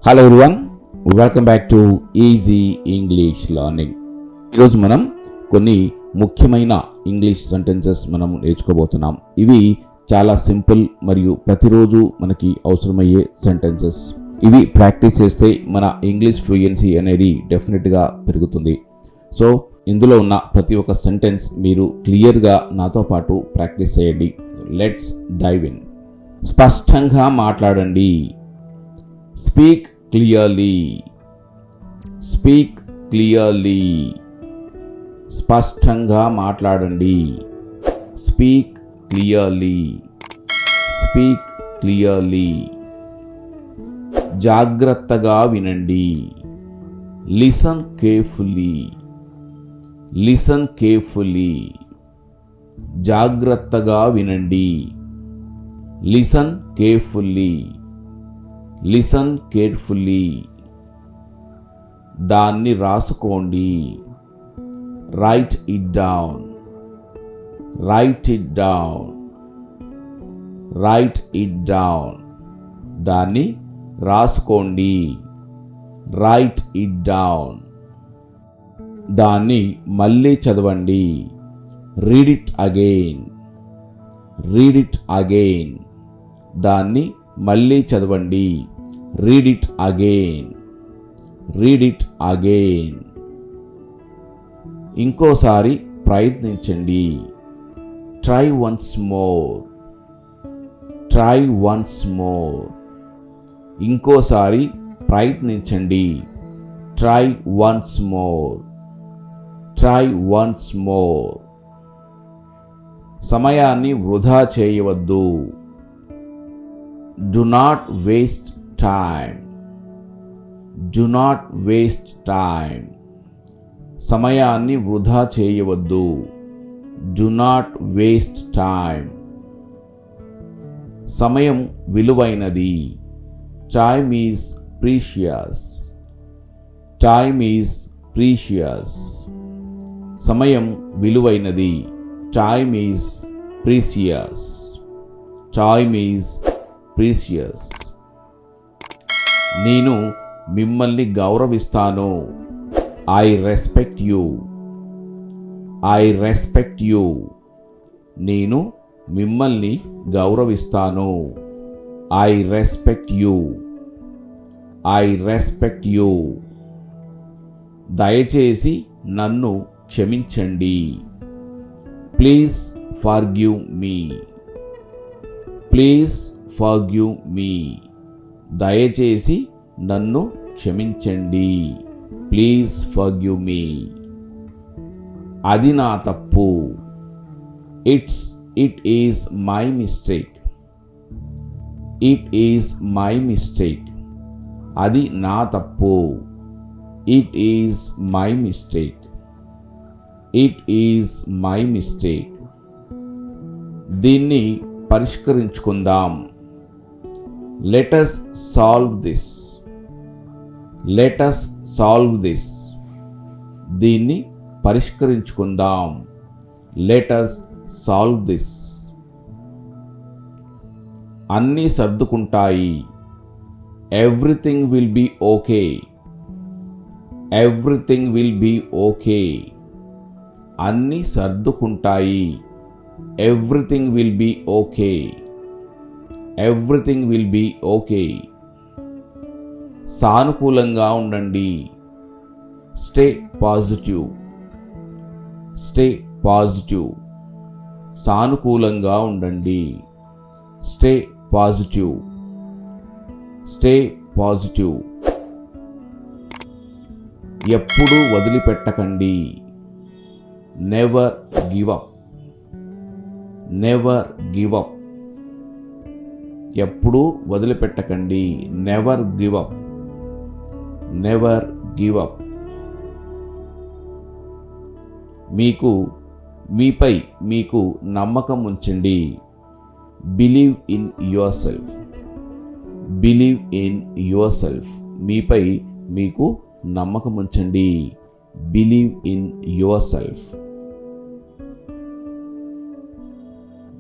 Hello everyone, welcome back to easy English learning. ఈరోజు మనం కొన్ని ముఖ్యమైన ఇంగ్లీష్ సెంటెన్సెస్ మనం నేర్చుకోబోతున్నాం. ఇవి చాలా సింపుల్ మరియు ప్రతిరోజు మనకి అవసరమయ్యే సెంటెన్సెస్. ఇవి ప్రాక్టీస్ చేస్తే మన ఇంగ్లీష్ ఫ్లూయెన్సీ అనేది డెఫినెట్గా పెరుగుతుంది. సో ఇందులో ఉన్న ప్రతి ఒక్క సెంటెన్స్ మీరు క్లియర్గా నాతో పాటు ప్రాక్టీస్ చేయండి. Let's dive in. స్పష్టంగా మాట్లాడండి. Speak clearly. Speak clearly. స్పష్టంగా మాట్లాడండి. Speak clearly. Speak clearly. జాగ్రత్తగా వినండి. Listen carefully. Listen carefully. జాగ్రత్తగా వినండి. Listen carefully. Listen carefully. దాన్ని రాసుకోండి. Write it down. Write it down. Write it down. దాన్ని రాసుకోండి. Write it down. దాన్ని మళ్ళీ చదవండి. Read it again. Read it again. దాన్ని మళ్ళీ చదవండి. Read it again. Read it again. ఇంకోసారి ప్రయత్నించండి. Try once more. Try once more. ఇంకోసారి ప్రయత్నించండి. Try once more. Try once more. సమయాన్ని వృధా చేయవద్దు. Do not waste time. Do not waste time. సమయాన్ని వృధా చేయవద్దు. Do not waste time. సమయం విలువైనది. Time is precious. Time is precious. సమయం విలువైనది. Time is precious. Time is precious. నేను మిమ్మల్ని గౌరవిస్తాను. I respect you. I respect you. నేను మిమ్మల్ని గౌరవిస్తాను. I respect you. I respect you. దయచేసి నన్ను క్షమించండి. Please forgive me. Please forgive me. దయచేసి నన్ను క్షమించండి. Please forgive me. అది నా తప్పు. It is my mistake. It is my mistake. అది నా తప్పు. It is my mistake. It is my mistake. దీన్ని పరిష్కరించుకుందాం. Let us solve this. Let us solve this. దీన్ని పరిష్కరించుకుందాం. Let us solve this. అన్నీ సర్దుకుంటాయి. Everything will be okay. Everything will be okay. అన్నీ సర్దుకుంటాయి. Everything will be okay. Everything will be okay. సానుకూలంగా ఉండండి. Stay positive. Stay positive. సానుకూలంగా ఉండండి. Stay positive. Stay positive. ఎప్పుడూ వదిలిపెట్టకండి. Never give up. Never give up. ఎప్పుడూ వదిలిపెట్టకండి. Never give up. Never give up. మీపై మీకు నమ్మకం ఉంచండి. Believe in yourself. Believe in yourself. మీపై మీకు నమ్మకం ఉంచండి. Believe in yourself.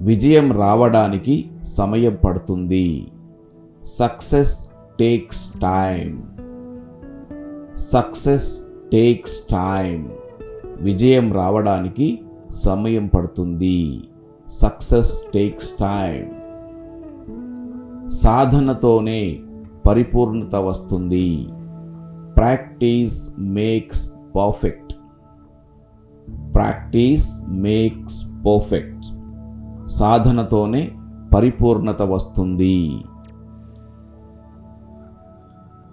విజయం రావడానికి సమయం పడుతుంది. Success takes time. Success takes time. విజయం రావడానికి సమయం పడుతుంది. Success takes time. సాధనతోనే పరిపూర్ణత వస్తుంది. Practice makes perfect. Practice makes perfect. సాధనతోనే పరిపూర్ణత వస్తుంది.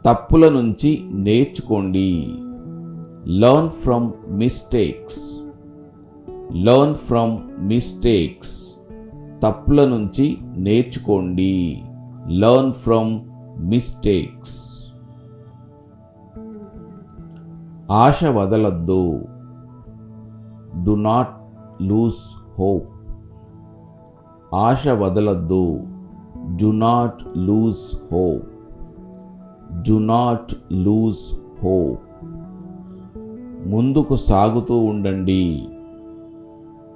తప్పుల నుంచి నేర్చుకోండి. Learn from mistakes. Learn from mistakes. తప్పుల నుంచి నేర్చుకోండి. Learn from mistakes. ఆశ వదలొద్దు. Do not lose hope. ఆశ వదలొద్దు. Do not lose hope. Do not lose hope. ముందుకు సాగుతూ ఉండండి.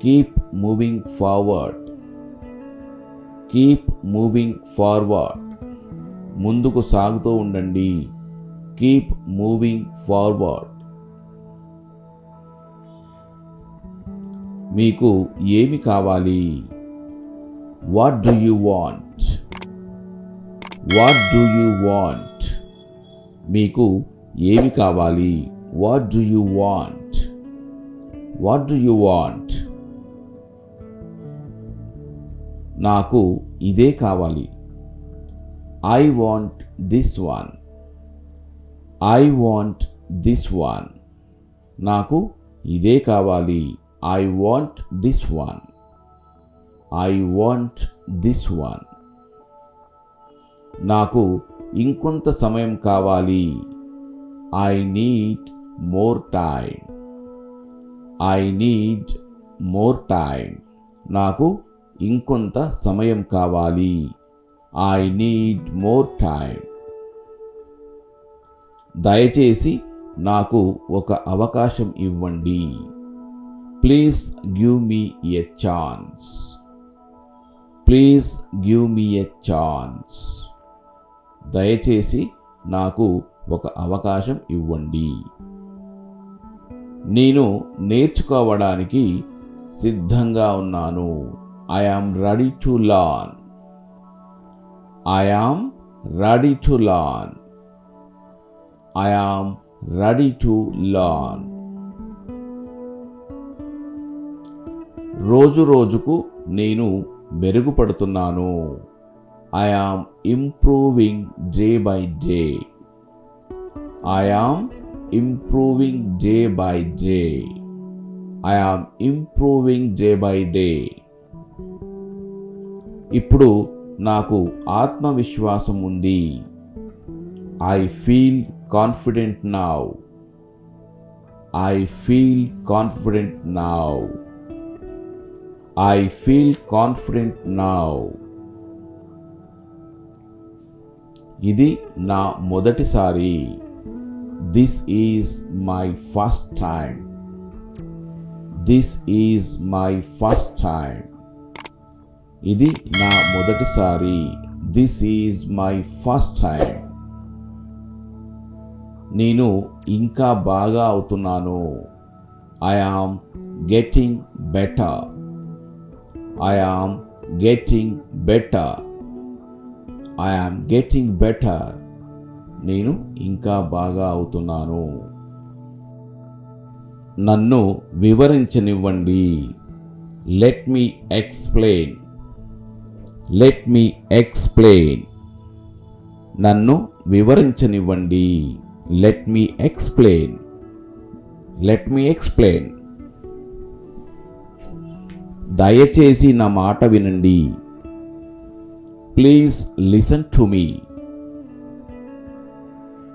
Keep moving forward. Keep moving forward. ముందుకు సాగుతూ ఉండండి. Keep moving forward. మీకు ఏమి కావాలి? What do you want? What do you want? మీకు ఏమి కావాలి? What do you want? What do you want? నాకు ఇదే కావాలి. I want this one. I want this one. నాకు ఇదే కావాలి. I want this one. I want this one. నాకు ఇంకొంత సమయం కావాలి. I need more time. I need more time. నాకు ఇంకొంత సమయం కావాలి. I need more time. దయచేసి నాకు ఒక అవకాశం ఇవ్వండి. Please give me a chance. Please give me a chance. దయచేసి నాకు ఒక అవకాశం ఇవ్వండి. నేను నేర్చుకోవడానికి సిద్ధంగా ఉన్నాను. I am ready to learn. I am ready to learn. I am ready to learn. రోజు రోజుకు నేను మెరుగుపడుతున్నాను. I am improving day by day. I am improving day by day. I am improving day by day. ఇప్పుడు నాకు ఆత్మవిశ్వాసం ఉంది. I feel confident now. I feel confident now. I feel confident now. ఇది నా మొదటిసారి. This is my first time. This is my first time. ఇది నా మొదటిసారి. This is my first time. నేను ఇంకా బాగా అవుతున్నాను. I am getting better. I am getting better. I am getting better. నేను ఇంకా బాగా అవుతున్నాను. నన్ను వివరించనివ్వండి. Let me explain. Let me explain. నన్ను వివరించనివ్వండి. Let me explain. Let me explain. దయచేసి నా మాట వినండి. Please listen to me.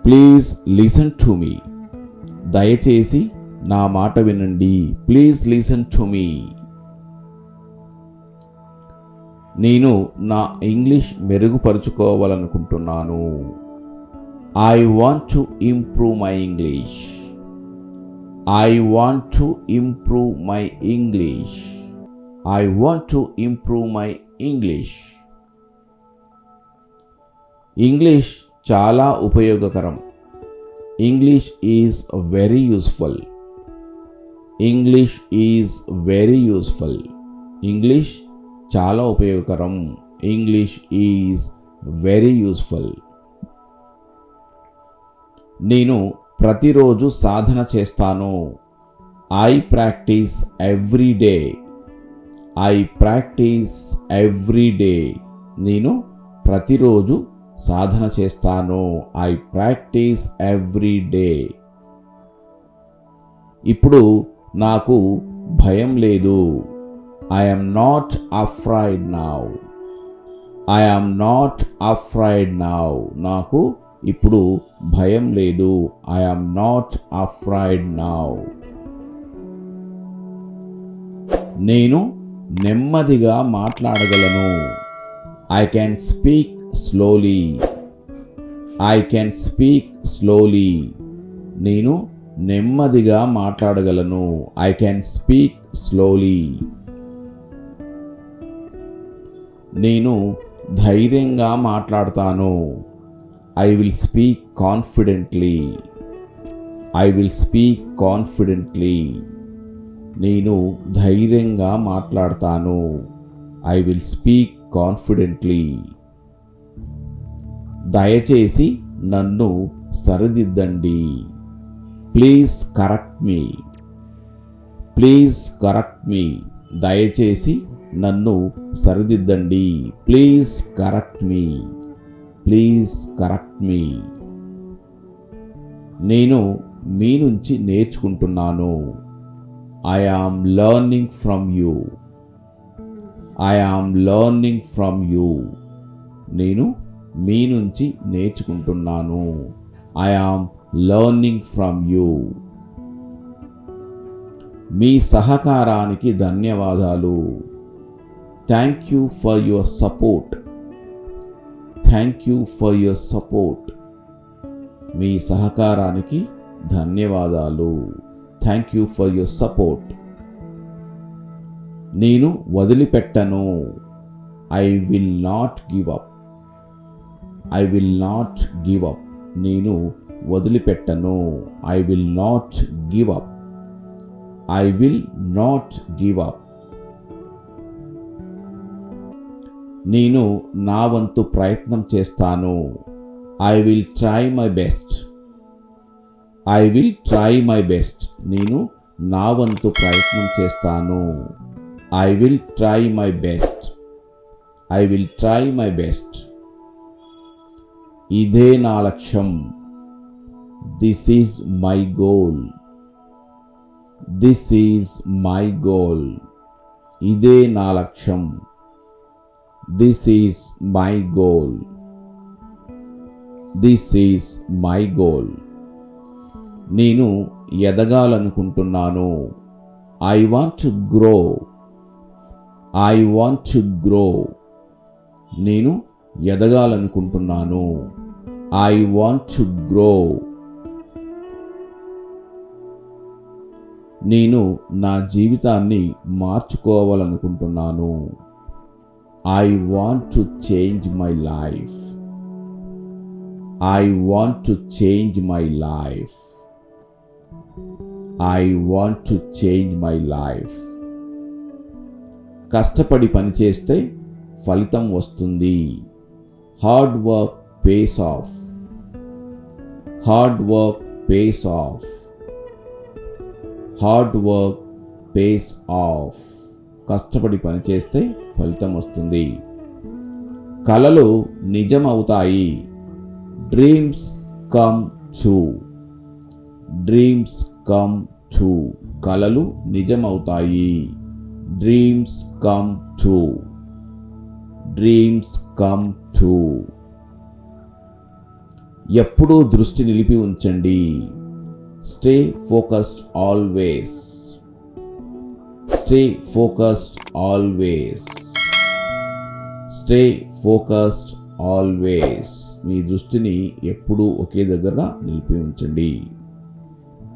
Please listen to me. దయచేసి నా మాట వినండి. Please listen to me. నేను నా English మెరుగుపరుచుకోవాలనుకుంటున్నాను. I want to improve my English. I want to improve my English. I want to improve my English. English చాలా ఉపయోగకరం. English is very useful. English is very useful. English చాలా ఉపయోగకరం. English is very useful. నేను ప్రతిరోజు సాధన చేస్తాను. I practice every day. I practice every day. నేను ప్రతిరోజు సాధన చేస్తాను. I practice every day. ఇప్పుడు నాకు భయం లేదు. I am not afraid now. I am not afraid now. నాకు ఇప్పుడు భయం లేదు. I am not afraid now. నేను నెమ్మదిగా మాట్లాడగలను. I can speak slowly. I can speak slowly. నేను నెమ్మదిగా మాట్లాడగలను. I can speak slowly. నేను ధైర్యంగా మాట్లాడతాను. I will speak confidently. I will speak confidently. నేను ధైర్యంగా మాట్లాడతాను. I will speak confidently. దయచేసి నన్ను సరిదిద్దండి. Please correct me. Please correct me. దయచేసి నన్ను సరిదిద్దండి. Please correct me. Please correct me. నేను మీ నుంచి నేర్చుకుంటున్నాను. I am learning from you. I am learning from you. నేను మీ నుంచి నేర్చుకుంటున్నాను. I am learning from you. మీ సహకారానికి ధన్యవాదాలు. Thank you for your support. Thank you for your support. మీ సహకారానికి ధన్యవాదాలు. Thank you for your support. నేను వదిలిపెట్టను. I will not give up. I will not give up. నేను వదిలిపెట్టను. I will not give up. I will not give up. నేను నా వంతు ప్రయత్నం చేస్తాను. I will try my best. I will try my best. నేను నా వంతు ప్రయత్నం చేస్తాను. I will try my best. I will try my best. ఇదే నా లక్ష్యం. This is my goal. This is my goal. ఇదే నా లక్ష్యం. This is my goal. This is my goal. నేను ఎదగాలనుకుంటున్నాను. I want to grow. I want to grow. నేను ఎదగాలనుకుంటున్నాను. I want to grow. నేను నా జీవితాన్ని మార్చుకోవాలనుకుంటున్నాను. I want to change my life. I want to change my life. I want to change my life. కష్టపడి పనిచేస్తే ఫలితం వస్తుంది. Hard work pays off. Hard work pays off. Hard work pays off. కష్టపడి పనిచేస్తే ఫలితం వస్తుంది. కలలు నిజం అవుతాయి. Dreams come true. Dreams come true. కలలు నిజమవుతాయి. Dreams come true. Dreams come true. ఎప్పుడూ దృష్టి నిలిపి ఉంచండి. Stay focused always. Stay focused always. Stay focused always. మీ దృష్టిని ఎప్పుడూ ఒకే దగ్గర నిలిపి ఉంచండి.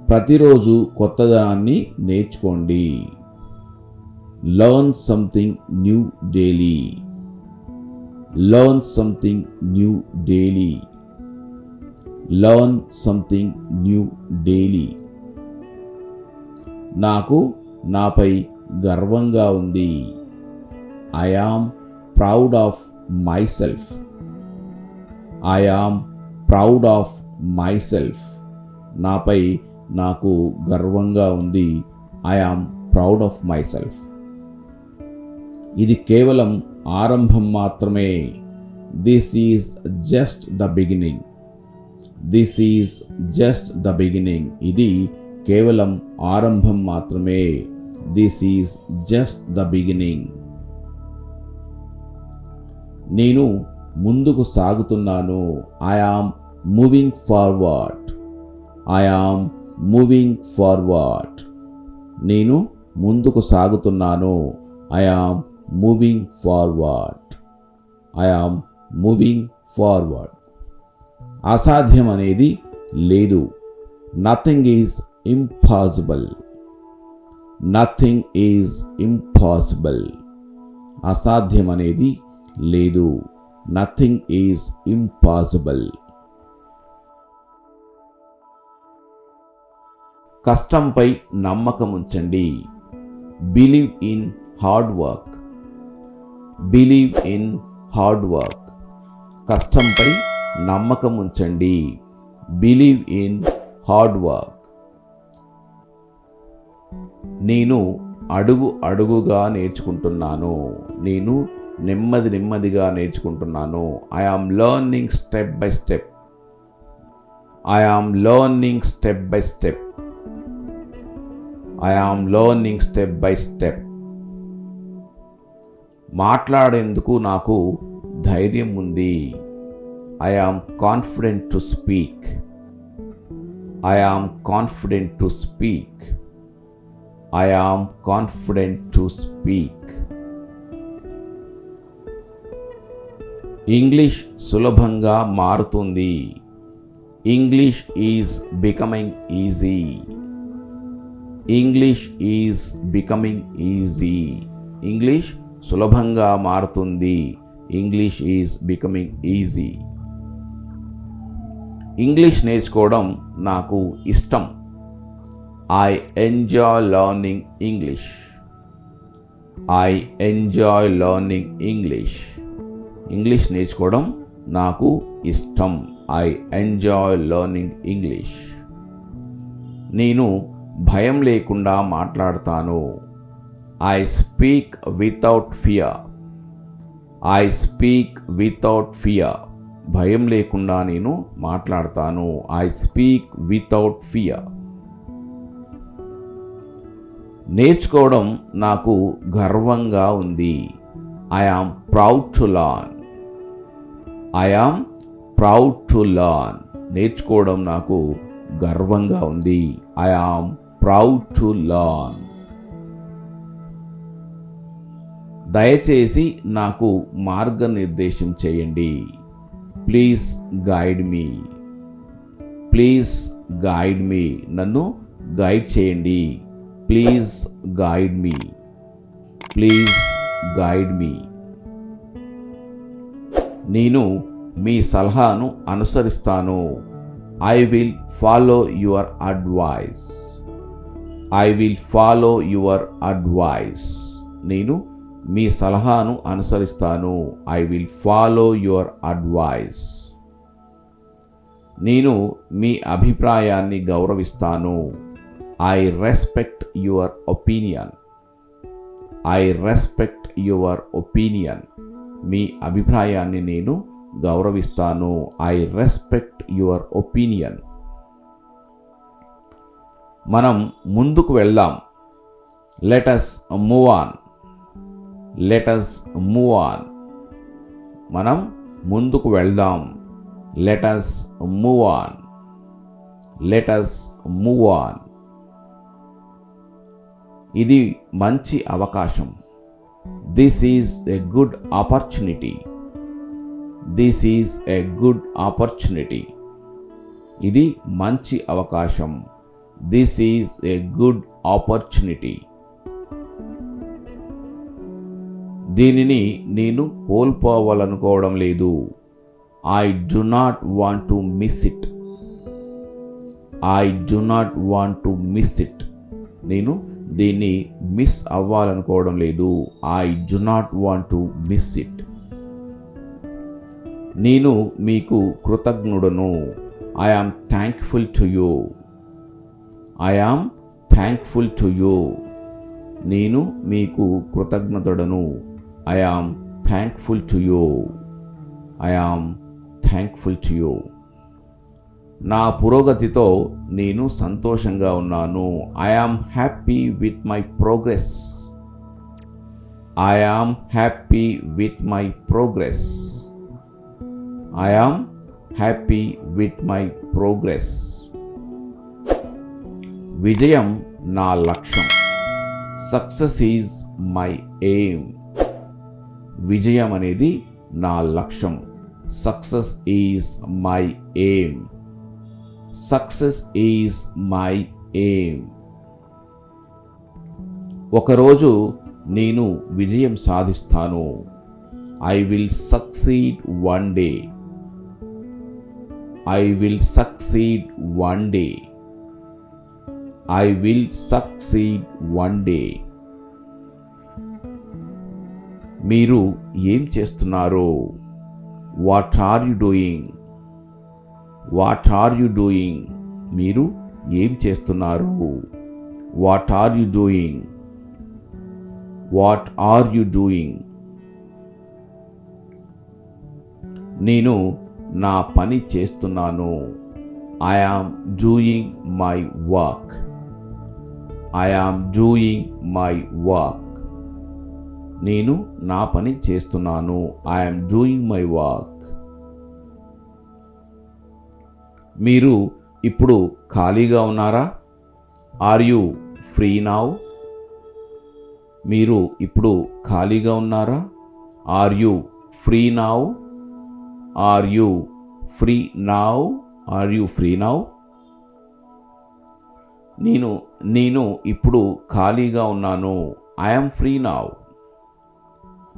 ప్రతిరోజు కొత్తదనాన్ని నేర్చుకోండి. Learn something new daily. Learn something new daily. Learn something new daily. నాకు నాపై గర్వంగా ఉంది. I am proud of myself. I am proud of myself. నాపై నాకు గర్వంగా ఉంది. I am proud of myself. ఇది కేవలం ఆరంభం మాత్రమే. This is just the beginning. This is just the beginning. ఇది కేవలం ఆరంభం మాత్రమే. This is just the beginning. నేను ముందుకు సాగుతున్నాను. I am moving forward. I am moving forward. నేను ముందుకు సాగుతున్నాను. I am moving forward. I am moving forward. అసాధ్యం అనేది లేదు. Nothing is impossible. Nothing is impossible. అసాధ్యం అనేది లేదు. Nothing is impossible. కష్టంపై నమ్మకం ఉంచండి. Believe in hard work. Believe in hard work. కష్టంపై నమ్మకం ఉంచండి. Believe in hard work. నేను అడుగు అడుగుగా నేర్చుకుంటున్నాను. నేను నెమ్మది నెమ్మదిగా నేర్చుకుంటున్నాను. I am learning step by step. I am learning step by step. I am learning step by step. మాట్లాడేందుకు నాకు ధైర్యం ఉంది. I am confident to speak. I am confident to speak. I am confident to speak. English సులభంగా మారుతుంది. English is becoming easy. English is becoming easy. English సులభంగా మారుతుంది. English is becoming easy. English నేర్చుకోవడం నాకు ఇష్టం. I enjoy learning English. I enjoy learning English. English నేర్చుకోవడం నాకు ఇష్టం. I enjoy learning English. నేను భయం లేకుండా మాట్లాడతాను. I speak without fear. I speak without fear. భయం లేకుండా నేను మాట్లాడతాను. I speak without fear. నేర్చుకోవడం నాకు గర్వంగా ఉంది. I am proud to learn. I am proud to learn. నేర్చుకోవడం నాకు గర్వంగా ఉంది. I am proud to learn. దయచేసి నాకు మార్గనిర్దేశం చేయండి. Please guide me. Please guide me. నన్ను గైడ్ చేయండి. Please guide me. Please guide me. నేను మీ సలహాను అనుసరిస్తాను. I will follow your advice. I will follow your advice. నేను మీ సలహాను అనుసరిస్తాను. I will follow your advice. నేను మీ అభిప్రాయాన్ని గౌరవిస్తాను. I respect your opinion. I respect your opinion. మీ అభిప్రాయాన్ని నేను గౌరవిస్తాను. I respect your opinion. మనం ముందుకు వెళ్దాం. Let us move on. Let us move on. మనం ముందుకు వెళ్దాం. Let us move on. Let us move on. ఇది మంచి అవకాశం. This is a good opportunity. This is a good opportunity. ఇది మంచి అవకాశం. This is a good opportunity. దీనిని నేను కోల్పోవాలనుకోవడం లేదు. I do not want to miss it. I do not want to miss it. నేను దీన్ని మిస్ అవ్వాలనుకోవడం లేదు. I do not want to miss it. నేను మీకు కృతజ్ఞుడను. I am thankful to you. I am thankful to you. నేను మీకు కృతజ్ఞతుడను. I am thankful to you. I am thankful to you. నా పురోగతితో నేను సంతోషంగా ఉన్నాను. I am happy with my progress. I am happy with my progress. I am happy with my progress. విజయం నా లక్ష్యం. Success is my aim. విజయం అనేది నా లక్ష్యం. Success is my aim. Success is my aim. ఒకరోజు నేను విజయం సాధిస్తాను. I will succeed one day. I will succeed one day. I will succeed one day. మీరు ఏం చేస్తున్నారు? What are you doing? What are you doing? మీరు ఏం చేస్తున్నారు? What are you doing? What are you doing? నేను నా పని చేస్తున్నాను. I am doing my work. I am doing my work. నేను నా పని చేస్తున్నాను. I am doing my work. మీరు ఇప్పుడు ఖాళీగా ఉన్నారా? Are you free now? మీరు ఇప్పుడు ఖాళీగా ఉన్నారా? Are you free now? Are you free now? Are you free now? నేను ఇప్పుడు ఖాళీగా ఉన్నాను. I am free now.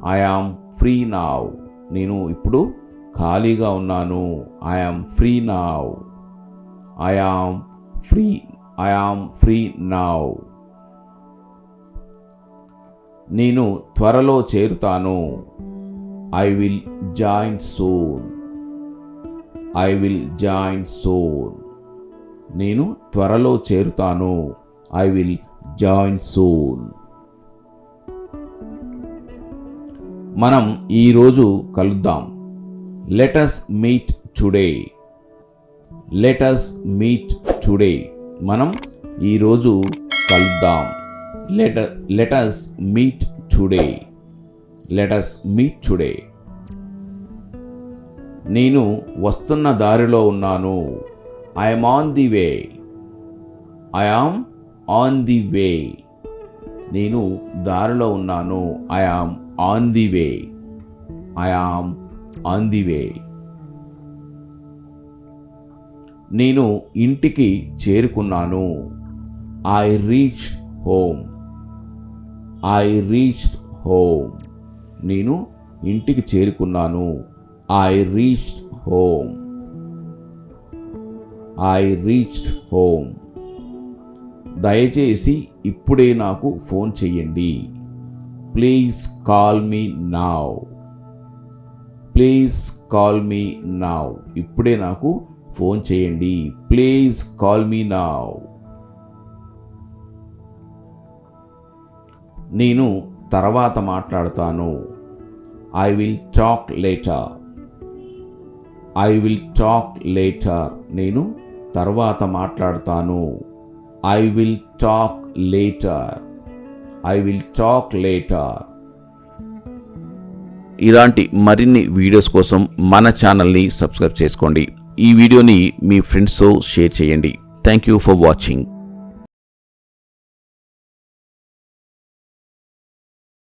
I am free now. నేను ఇప్పుడు ఖాళీగా ఉన్నాను. I am free now. I am free now. నేను త్వరలో చేరుతాను. I will join soon. I will join soon. నేను త్వరలో చేరుతాను. I will join soon. మనం ఈరోజు కలుద్దాం. Let us meet today. Let us meet today. మనం ఈరోజు కలుద్దాం. Let us meet today. Let us meet today. నేను వస్తున్న దారిలో ఉన్నాను. I yam on the way. I am on the way. నేను దారిలో ఉన్నాను. I yam on the way. I am on the way. నేను ఇంటికి చేరుకున్నాను. I reached home. I reached home. నేను ఇంటికి చేరుకున్నాను. I reached home. I reached home. దయచేసి ఇప్పుడే నాకు ఫోన్ చెయ్యండి. Please call me now. Please call me now. ఇప్పుడే నాకు ఫోన్ చేయండి. Please call me now. నేను తర్వాత మాట్లాడతాను. I will talk later. I will talk later. నేను తర్వాత మాట్లాడతాను. I will talk later. I will talk later. ఇలాంటి మరిన్ని వీడియోస్ కోసం మన ఛానల్ని సబ్స్క్రైబ్ చేసుకోండి. ఈ వీడియోని మీ ఫ్రెండ్స్తో షేర్ చేయండి. Thank you for watching.